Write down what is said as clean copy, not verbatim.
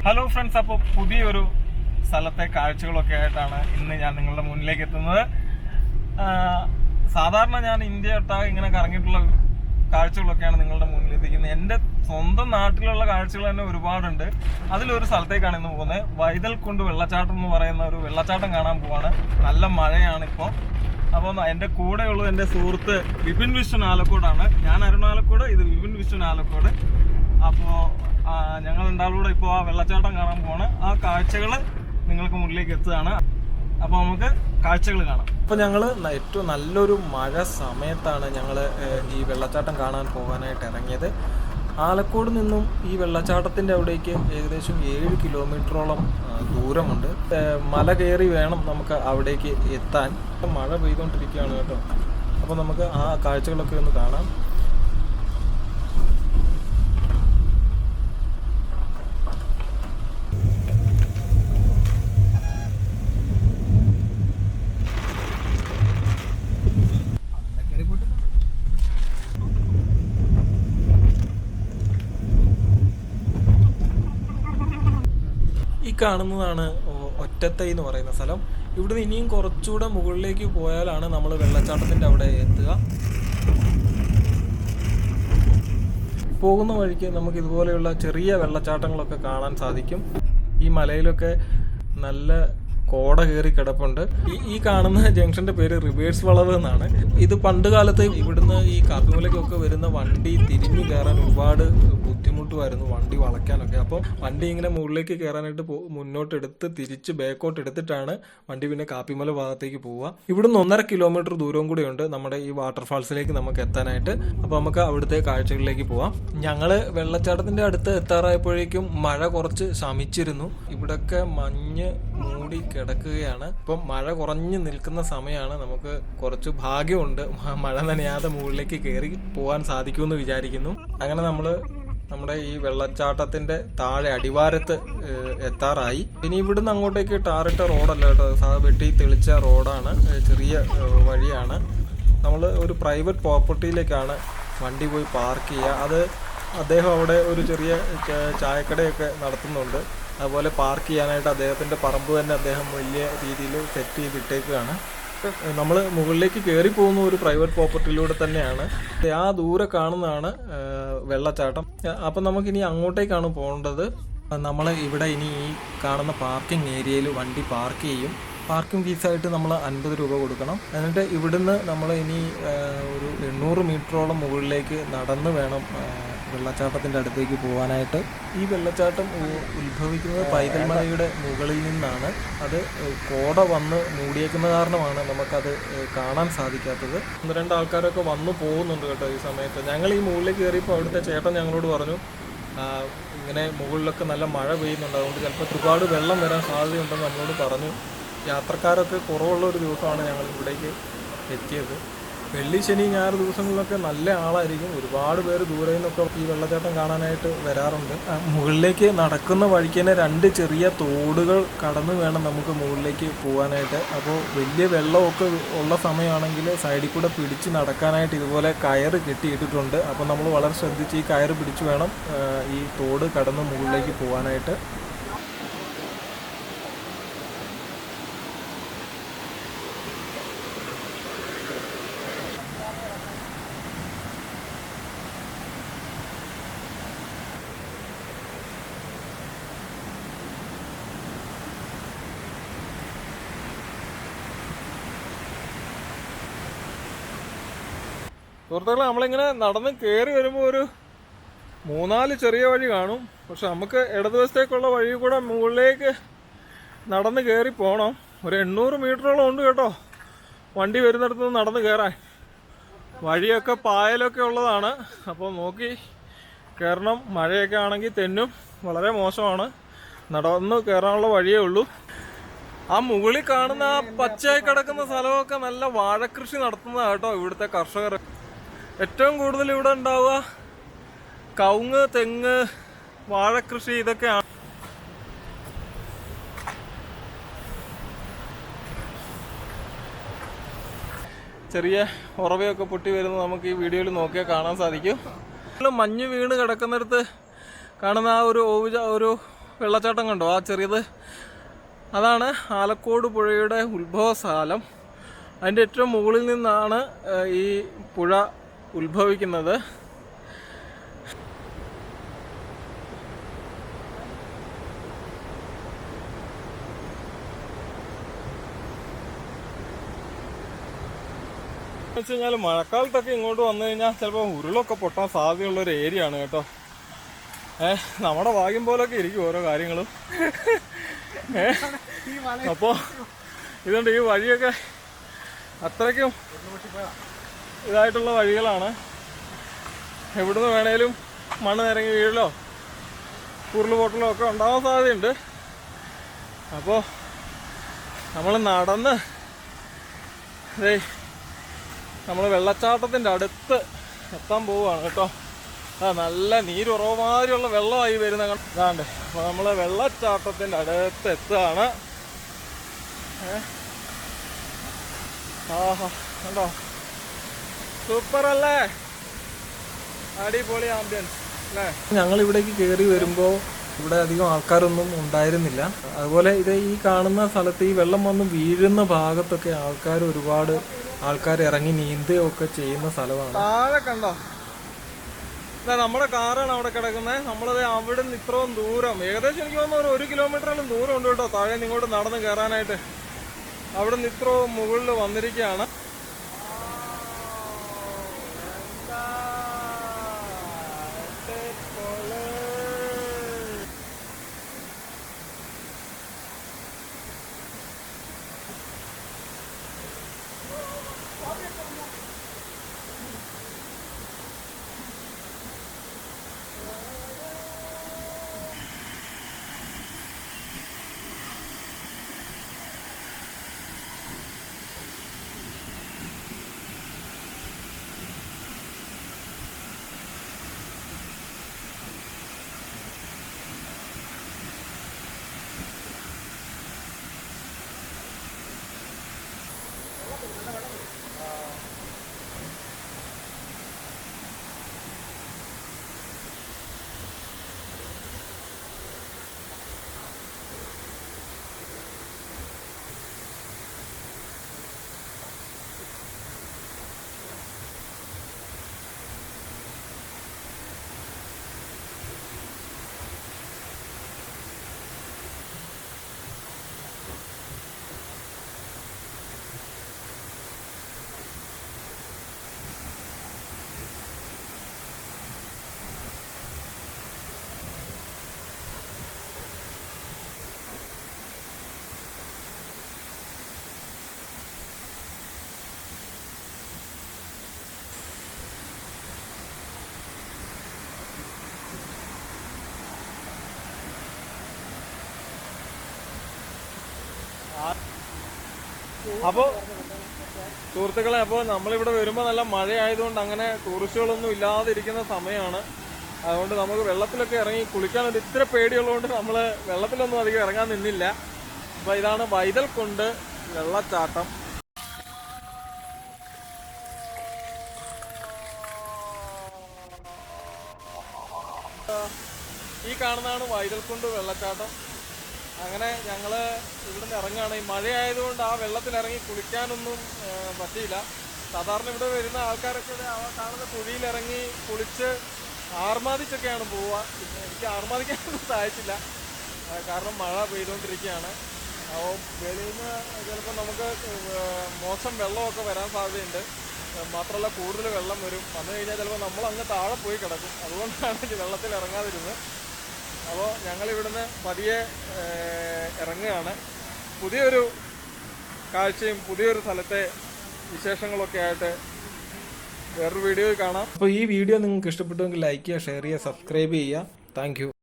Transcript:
Hello friends, അപ്പോൾ പുതിയൊരു സ്ഥലത്തെ കാഴ്ചകളൊക്കെ ആയിട്ടാണ് ഇന്ന് ഞാൻ നിങ്ങളുടെ മുന്നിലേക്ക് എത്തുന്നത്. സാധാരണ ഞാൻ ഇന്ത്യ ഒട്ടാകെ ഇങ്ങനെ കറങ്ങിയിട്ടുള്ള കാഴ്ചകളൊക്കെയാണ് നിങ്ങളുടെ മുന്നിൽ എത്തിക്കുന്നത്. എൻ്റെ സ്വന്തം നാട്ടിലുള്ള കാഴ്ചകൾ തന്നെ ഒരുപാടുണ്ട്. അതിലൊരു സ്ഥലത്തേക്കാണ് ഇന്ന് പോകുന്നത്. വൈതൽക്കുണ്ട് വെള്ളച്ചാട്ടം എന്ന് പറയുന്ന ഒരു വെള്ളച്ചാട്ടം കാണാൻ പോവാണ്. നല്ല മഴയാണ് ഇപ്പോൾ. അപ്പോൾ എൻ്റെ കൂടെയുള്ളത് എൻ്റെ സുഹൃത്ത് വിപിൻ വിശ്വൻ ആലക്കോടാണ്. ഞാൻ അരുൺ ആലക്കോട്, ഇത് വിപിൻ വിശ്വൻ ആലക്കോട്. അപ്പോൾ ഞങ്ങൾ രണ്ടാളൂടെ ഇപ്പോൾ ആ വെള്ളച്ചാട്ടം കാണാൻ പോവാണ്. ആ കാഴ്ചകൾ നിങ്ങൾക്ക് മുന്നിലേക്ക് എത്തുകയാണ്. അപ്പോൾ നമുക്ക് കാഴ്ചകൾ കാണാം. അപ്പോൾ ഞങ്ങൾ ഏറ്റവും നല്ലൊരു മഴ സമയത്താണ് ഞങ്ങൾ ഈ വെള്ളച്ചാട്ടം കാണാൻ പോകാനായിട്ട് ഇറങ്ങിയത്. ആലക്കോട് നിന്നും ഈ വെള്ളച്ചാട്ടത്തിൻ്റെ അവിടേക്ക് ഏകദേശം 7 കിലോമീറ്ററോളം ദൂരമുണ്ട്. മല കയറി വേണം നമുക്ക് അവിടേക്ക് എത്താൻ. മഴ പെയ്തുകൊണ്ടിരിക്കുകയാണ് കേട്ടോ. അപ്പോൾ നമുക്ക് ആ കാഴ്ചകളൊക്കെ ഒന്ന് കാണാം. കാണുന്നതാണ് ഒറ്റത്തൈ എന്ന് പറയുന്ന സ്ഥലം. ഇവിടുന്ന് ഇനിയും കുറച്ചുകൂടെ മുകളിലേക്ക് പോയാലാണ് നമ്മൾ വെള്ളച്ചാട്ടത്തിൻ്റെ അവിടെ എത്തുക. പോകുന്ന വഴിക്ക് നമുക്ക് ഇതുപോലെയുള്ള ചെറിയ വെള്ളച്ചാട്ടങ്ങളൊക്കെ കാണാൻ സാധിക്കും. ഈ മലയിലൊക്കെ നല്ല കോട കയറി കിടപ്പുണ്ട്. ഈ കാണുന്ന ജംഗ്ഷന്റെ പേര് റിവേഴ്സ് വളവ് എന്നാണ്. ഇത് പണ്ട് കാലത്ത് ഇവിടുന്ന് ഈ കാപ്പിമലയ്ക്കൊക്കെ വരുന്ന വണ്ടി തിരിഞ്ഞു കയറാൻ ഒരുപാട് ബുദ്ധിമുട്ടുമായിരുന്നു, വണ്ടി വളയ്ക്കാനൊക്കെ. അപ്പോൾ വണ്ടി ഇങ്ങനെ മുകളിലേക്ക് കയറാനായിട്ട് മുന്നോട്ട് എടുത്ത് തിരിച്ച് ബാക്കോട്ട് എടുത്തിട്ടാണ് വണ്ടി പിന്നെ കാപ്പിമല ഭാഗത്തേക്ക് പോവുക. ഇവിടുന്ന് 1.5 കിലോമീറ്റർ ദൂരവും കൂടിയുണ്ട് നമ്മുടെ ഈ വാട്ടർഫാൾസിലേക്ക് നമുക്ക് എത്താനായിട്ട്. അപ്പോൾ നമുക്ക് അവിടുത്തെ കാഴ്ചകളിലേക്ക് പോവാം. ഞങ്ങള് വെള്ളച്ചാട്ടത്തിന്റെ അടുത്ത് എത്താറായപ്പോഴേക്കും മഴ കുറച്ച് ശമിച്ചിരുന്നു. ഇവിടൊക്കെ മഞ്ഞ് മൂടി കിടക്കുകയാണ്. ഇപ്പം മഴ കുറഞ്ഞു നിൽക്കുന്ന സമയമാണ്. നമുക്ക് കുറച്ച് ഭാഗ്യമുണ്ട്, മഴ നനയാതെ മുകളിലേക്ക് കയറി പോകാൻ സാധിക്കുമെന്ന് വിചാരിക്കുന്നു. അങ്ങനെ നമ്മൾ നമ്മുടെ ഈ വെള്ളച്ചാട്ടത്തിന്റെ താഴെ അടിവാരത്ത് എത്താറായി. ഇനി ഇവിടുന്ന് അങ്ങോട്ടേക്ക് ടാറിട്ട റോഡല്ല കേട്ടോ, വെട്ടി തെളിച്ച റോഡാണ്, ചെറിയ വഴിയാണ്. നമ്മൾ ഒരു പ്രൈവറ്റ് പ്രോപ്പർട്ടിയിലേക്കാണ് വണ്ടി പോയി പാർക്ക് ചെയ്യുക. അത് അദ്ദേഹം അവിടെ ഒരു ചെറിയ ചായക്കടയൊക്കെ നടത്തുന്നുണ്ട്. അതുപോലെ പാർക്ക് ചെയ്യാനായിട്ട് അദ്ദേഹത്തിൻ്റെ പറമ്പ് തന്നെ അദ്ദേഹം വലിയ രീതിയിൽ സെറ്റ് ചെയ്തിട്ടേക്കുകയാണ്. നമ്മൾ മുകളിലേക്ക് കയറി പോകുന്ന ഒരു പ്രൈവറ്റ് പ്രോപ്പർട്ടിയിലൂടെ തന്നെയാണ്. ആ ദൂരെ കാണുന്നതാണ് വെള്ളച്ചാട്ടം. അപ്പം നമുക്കിനി അങ്ങോട്ടേക്കാണ് പോകേണ്ടത്. നമ്മൾ ഇവിടെ ഇനി ഈ കാണുന്ന പാർക്കിംഗ് ഏരിയയിൽ വണ്ടി പാർക്ക് ചെയ്യും. പാർക്കിംഗ് ഫീസായിട്ട് നമ്മൾ 50 രൂപ കൊടുക്കണം. എന്നിട്ട് ഇവിടുന്ന് നമ്മൾ ഇനി ഒരു 800 മീറ്ററോളം മുകളിലേക്ക് നടന്ന് വേണം വെള്ളച്ചാട്ടത്തിൻ്റെ അടുത്തേക്ക് പോകാനായിട്ട്. ഈ വെള്ളച്ചാട്ടം ഉത്ഭവിക്കുന്നത് പൈതൽ മലയുടെ മുകളിൽ നിന്നാണ്. അത് കോട വന്ന് മൂടിയേക്കുന്ന കാരണമാണ് നമുക്കത് കാണാൻ സാധിക്കാത്തത്. 1-2 ആൾക്കാരൊക്കെ വന്നു പോകുന്നുണ്ട് കേട്ടോ ഈ സമയത്ത്. ഞങ്ങൾ ഈ മുകളിലേക്ക് കയറിയപ്പോൾ അവിടുത്തെ ചേട്ടൻ ഞങ്ങളോട് പറഞ്ഞു ഇങ്ങനെ മുകളിലൊക്കെ നല്ല മഴ പെയ്യുന്നുണ്ട്, അതുകൊണ്ട് ചിലപ്പോൾ ഒരുപാട് വെള്ളം വരാൻ സാധ്യതയുണ്ടെന്ന് നമ്മളോട് പറഞ്ഞു. യാത്രക്കാരൊക്കെ കുറവുള്ള ഒരു ദിവസമാണ് ഞങ്ങൾ ഇവിടേക്ക് എത്തിയത്. വെള്ളി, ശനി, ഞായർ ദിവസങ്ങളിലൊക്കെ നല്ല ആളായിരിക്കും. ഒരുപാട് പേര് ദൂരെ നിന്നൊക്കെ ഈ വെള്ളച്ചാട്ടം കാണാനായിട്ട് വരാറുണ്ട്. മുകളിലേക്ക് നടക്കുന്ന വഴിക്ക് തന്നെ 2 ചെറിയ തോടുകൾ കടന്ന് വേണം നമുക്ക് മുകളിലേക്ക് പോകാനായിട്ട്. അപ്പോൾ വലിയ വെള്ളമൊക്കെ ഉള്ള സമയമാണെങ്കിൽ സൈഡിൽ കൂടെ പിടിച്ച് നടക്കാനായിട്ട് ഇതുപോലെ കയറ് കെട്ടിയിട്ടിട്ടുണ്ട്. അപ്പോൾ നമ്മൾ വളരെ ശ്രദ്ധിച്ച് ഈ കയറ് പിടിച്ച് വേണം ഈ തോട് കടന്ന് മുകളിലേക്ക് പോകാനായിട്ട്. സുഹൃത്തുക്കളെ, നമ്മളിങ്ങനെ നടന്ന് കയറി വരുമ്പോൾ ഒരു 3-4 ചെറിയ വഴി കാണും. പക്ഷെ നമുക്ക് ഇടതുവശത്തേക്കുള്ള വഴി കൂടെ മുകളിലേക്ക് നടന്ന് കയറി പോകണം. ഒരു 800 മീറ്ററോളം ഉണ്ട് കേട്ടോ വണ്ടി വരുന്നിടത്ത് നടന്ന് കയറാൻ. വഴിയൊക്കെ പായലൊക്കെ ഉള്ളതാണ്. അപ്പോൾ നോക്കി കയറണം. മഴയൊക്കെ ആണെങ്കിൽ തെന്നും, വളരെ മോശമാണ്. നടന്ന് കയറാനുള്ള വഴിയേ ഉള്ളൂ. ആ മുകളിൽ കാണുന്ന ആ പച്ചയായി കിടക്കുന്ന സ്ഥലമൊക്കെ നല്ല വാഴക്കൃഷി നടത്തുന്നതാണ് കേട്ടോ ഇവിടുത്തെ കർഷകർ. ഏറ്റവും കൂടുതൽ ഇവിടെ ഉണ്ടാവുക കവുങ്ങ്, തെങ്ങ്, വാഴക്കൃഷി ഇതൊക്കെയാണ്. ചെറിയ ഉറവയൊക്കെ പൊട്ടി വരുന്നത് നമുക്ക് ഈ വീഡിയോയിൽ നോക്കിയാൽ കാണാൻ സാധിക്കും. മഞ്ഞ് വീണ് കിടക്കുന്നിടത്ത് കാണുന്ന ആ ഒരു വെള്ളച്ചാട്ടം കണ്ടോ ആ ചെറിയത്, അതാണ് ആലക്കോട് പുഴയുടെ ഉത്ഭവ സ്ഥലം. അതിൻ്റെ ഏറ്റവും മുകളിൽ നിന്നാണ് ഈ പുഴ ഉത്ഭവിക്കുന്നത്. വെച്ച് കഴിഞ്ഞാൽ മഴക്കാലത്തൊക്കെ ഇങ്ങോട്ട് വന്നു കഴിഞ്ഞാൽ ചിലപ്പോൾ ഉരുളൊക്കെ പൊട്ടാൻ സാധ്യതയുള്ളൊരു ഏരിയ ആണ് കേട്ടോ. നമ്മുടെ ഭാഗ്യം പോലൊക്കെ ഇരിക്കും ഓരോ കാര്യങ്ങളും. അപ്പോൾ ഇതുകൊണ്ട് ഈ വഴിയൊക്കെ അത്രയ്ക്കും ഇതായിട്ടുള്ള വഴികളാണ്. എവിടുന്ന് വേണേലും മണ്ണ് നിരങ്ങി വീഴലോ ഉരുള് പൊട്ടലോ ഒക്കെ ഉണ്ടാവാൻ സാധ്യതയുണ്ട്. അപ്പോൾ നമ്മൾ നടന്ന് നമ്മൾ വെള്ളച്ചാട്ടത്തിൻ്റെ അടുത്ത് എത്താൻ പോവുകയാണ് കേട്ടോ. നല്ല നീരുറവുമാതിരിയുള്ള വെള്ളമായി വരുന്ന ഇതാണ്ട്. അപ്പോൾ നമ്മൾ വെള്ളച്ചാട്ടത്തിൻ്റെ അടുത്ത് എത്തുകയാണ്. ആഹാ കണ്ടോ, സൂപ്പർ അല്ലേ, അടിപൊളി ആംബിയൻസ് അല്ലേ. ഞങ്ങൾ ഇവിടേക്ക് കയറി വരുമ്പോൾ ഇവിടെ അധികം ആൾക്കാരൊന്നും ഉണ്ടായിരുന്നില്ല. അതുപോലെ ഇത് ഈ കാണുന്ന സ്ഥലത്ത് ഈ വെള്ളം വന്ന് വീഴുന്ന ഭാഗത്തൊക്കെ ഒരുപാട് ആൾക്കാർ ഇറങ്ങി നീന്തുകയൊക്കെ ചെയ്യുന്ന സ്ഥലമാണ്. താഴെ കണ്ടോ, നമ്മുടെ കാറാണ് അവിടെ കിടക്കുന്നത്. നമ്മളത് അവിടെ നിന്ന് ഇത്രയും ദൂരം, ഏകദേശം എനിക്ക് തോന്നുന്നു 1 കിലോമീറ്ററോളം ദൂരം ഉണ്ട് കേട്ടോ താഴെ നിന്ന് ഇങ്ങോട്ട് നടന്ന് കയറാനായിട്ട്. അവിടെ നിന്ന് ഇത്രയും മുകളിൽ വന്നിരിക്കുകയാണ്. അപ്പോൾ സുഹൃത്തുക്കളെ, അപ്പോൾ നമ്മളിവിടെ വരുമ്പോൾ നല്ല മഴയായതുകൊണ്ട് അങ്ങനെ ടൂറിസ്റ്റുകളൊന്നും ഇല്ലാതിരിക്കുന്ന സമയമാണ്. അതുകൊണ്ട് നമുക്ക് വെള്ളത്തിലൊക്കെ ഇറങ്ങി കുളിക്കാൻ ഒരു ഇത്തിരി പേടിയുള്ളതുകൊണ്ട് നമ്മൾ വെള്ളത്തിലൊന്നും അധികം ഇറങ്ങാൻ നിന്നില്ല. അപ്പോൾ ഇതാണ് വൈതൽക്കുണ്ട് വെള്ളച്ചാട്ടം. ഈ കാണുന്നതാണ് വൈതൽക്കുണ്ട് വെള്ളച്ചാട്ടം. അങ്ങനെ ഞങ്ങൾ ഇവിടുന്ന് ഇറങ്ങുകയാണ്. ഈ മഴയായതുകൊണ്ട് ആ വെള്ളത്തിലിറങ്ങി കുളിക്കാനൊന്നും പറ്റിയില്ല. സാധാരണ ഇവിടെ വരുന്ന ആൾക്കാരൊക്കെ കാണുന്ന കുഴിയിലിറങ്ങി കുളിച്ച് ആർമാദിച്ചൊക്കെയാണ് പോവുക. എനിക്ക് ആർമാദിക്കാനൊന്നും സാധിച്ചില്ല, കാരണം മഴ പെയ്തുകൊണ്ടിരിക്കുകയാണ്. അപ്പോൾ വെളിയിൽ നിന്ന് ചിലപ്പോൾ നമുക്ക് മോശം വെള്ളമൊക്കെ വരാൻ സാധ്യതയുണ്ട്. മാത്രമല്ല കൂടുതൽ വെള്ളം വന്നു കഴിഞ്ഞാൽ ചിലപ്പോൾ നമ്മൾ അങ്ങ് താഴെ പോയി കിടക്കും. അതുകൊണ്ടാണ് വെള്ളത്തിൽ ഇറങ്ങാതിരുന്നത്. അപ്പോൾ ഞങ്ങളിവിടുന്ന് പതിയെ ഇറങ്ങുകയാണ്. പുതിയൊരു കാഴ്ചയും പുതിയൊരു സ്ഥലത്തെ വിശേഷങ്ങളൊക്കെ ആയിട്ട് വേറൊരു വീഡിയോയിൽ കാണാം. അപ്പോൾ ഈ വീഡിയോ നിങ്ങൾക്ക് ഇഷ്ടപ്പെട്ടുവെങ്കിൽ ലൈക്ക് ചെയ്യുക, ഷെയർ ചെയ്യുക, സബ്സ്ക്രൈബ് ചെയ്യുക. താങ്ക്